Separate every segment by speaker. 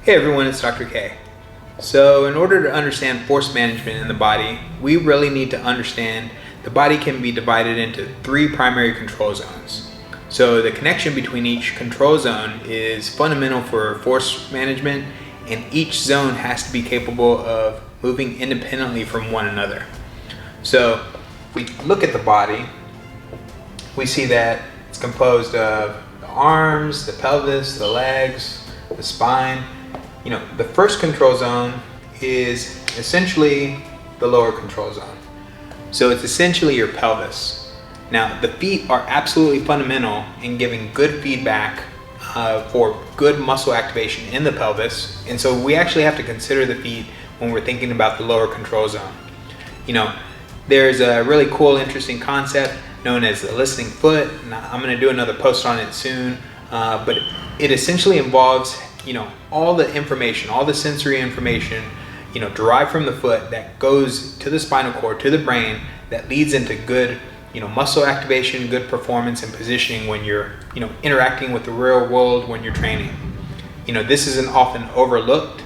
Speaker 1: Hey everyone, it's Dr. K. So in order to understand force management in the body, we really need to understand the body can be divided into three primary control zones. So the connection between each control zone is fundamental for force management, and each zone has to be capable of moving independently from one another. So if we look at the body, we see that it's composed of the arms, the pelvis, the legs, the spine. The first control zone is essentially the lower control zone. So it's essentially your pelvis. Now, the feet are absolutely fundamental in giving good feedback for good muscle activation in the pelvis. And so we actually have to consider the feet when we're thinking about the lower control zone. There's a really cool, interesting concept known as the listening foot. And I'm going to do another post on it soon. But it essentially involves all the information, all the sensory information, derived from the foot that goes to the spinal cord, to the brain, that leads into good, muscle activation, good performance and positioning when you're, interacting with the real world when you're training. This is an often overlooked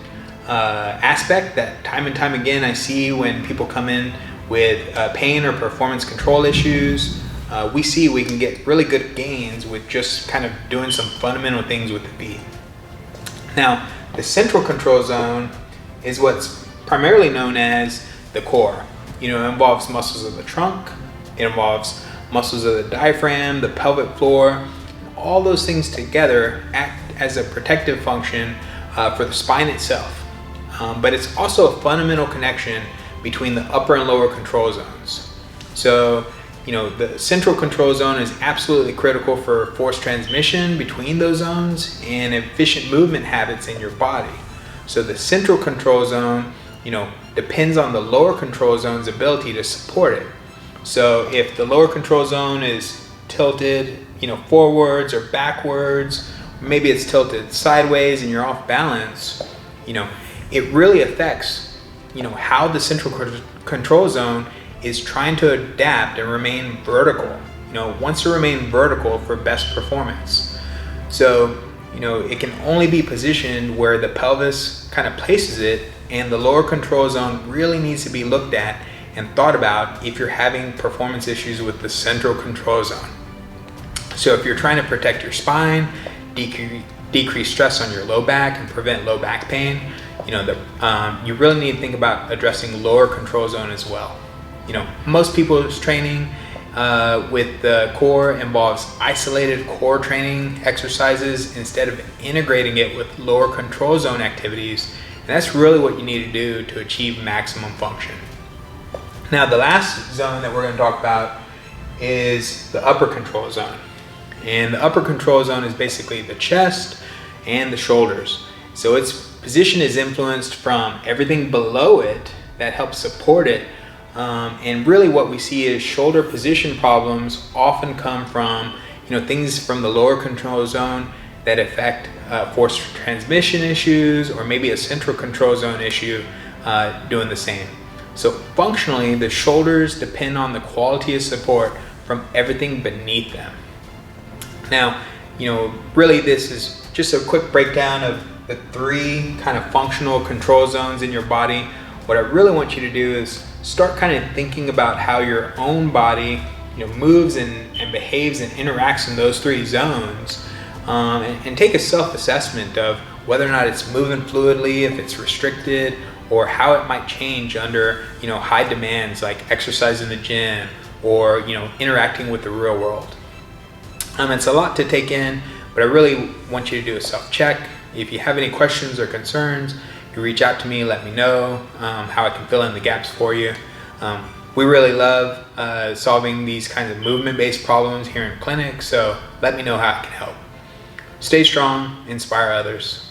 Speaker 1: aspect that time and time again I see when people come in with pain or performance control issues. We see we can get really good gains with just kind of doing some fundamental things with the feet. Now, the central control zone is what's primarily known as the core. It involves muscles of the trunk, it involves muscles of the diaphragm, the pelvic floor. All those things together act as a protective function for the spine itself. But it's also a fundamental connection between the upper and lower control zones. So, the central control zone is absolutely critical for force transmission between those zones and efficient movement habits in your body. So the central control zone, depends on the lower control zone's ability to support it. So if the lower control zone is tilted, forwards or backwards, maybe it's tilted sideways and you're off balance, it really affects, how the central control zone is trying to adapt and remain vertical. Wants to remain vertical for best performance. So, it can only be positioned where the pelvis kind of places it, and the lower control zone really needs to be looked at and thought about if you're having performance issues with the central control zone. So if you're trying to protect your spine, decrease stress on your low back and prevent low back pain, you really need to think about addressing lower control zone as well. Most people's training with the core involves isolated core training exercises instead of integrating it with lower control zone activities. And that's really what you need to do to achieve maximum function. Now, the last zone that we're going to talk about is the upper control zone. And the upper control zone is basically the chest and the shoulders. So its position is influenced from everything below it that helps support it. And really what we see is shoulder position problems often come from, things from the lower control zone that affect force transmission issues, or maybe a central control zone issue doing the same. So functionally, the shoulders depend on the quality of support from everything beneath them. Now, really this is just a quick breakdown of the three kind of functional control zones in your body. What I really want you to do is start kind of thinking about how your own body, moves and behaves and interacts in those three zones, and take a self-assessment of whether or not it's moving fluidly, if it's restricted, or how it might change under, high demands like exercise in the gym or, interacting with the real world. It's a lot to take in, but I really want you to do a self-check. If you have any questions or concerns, you reach out to me, let me know how I can fill in the gaps for you. We really love solving these kinds of movement-based problems here in clinic, so let me know how I can help. Stay strong, inspire others.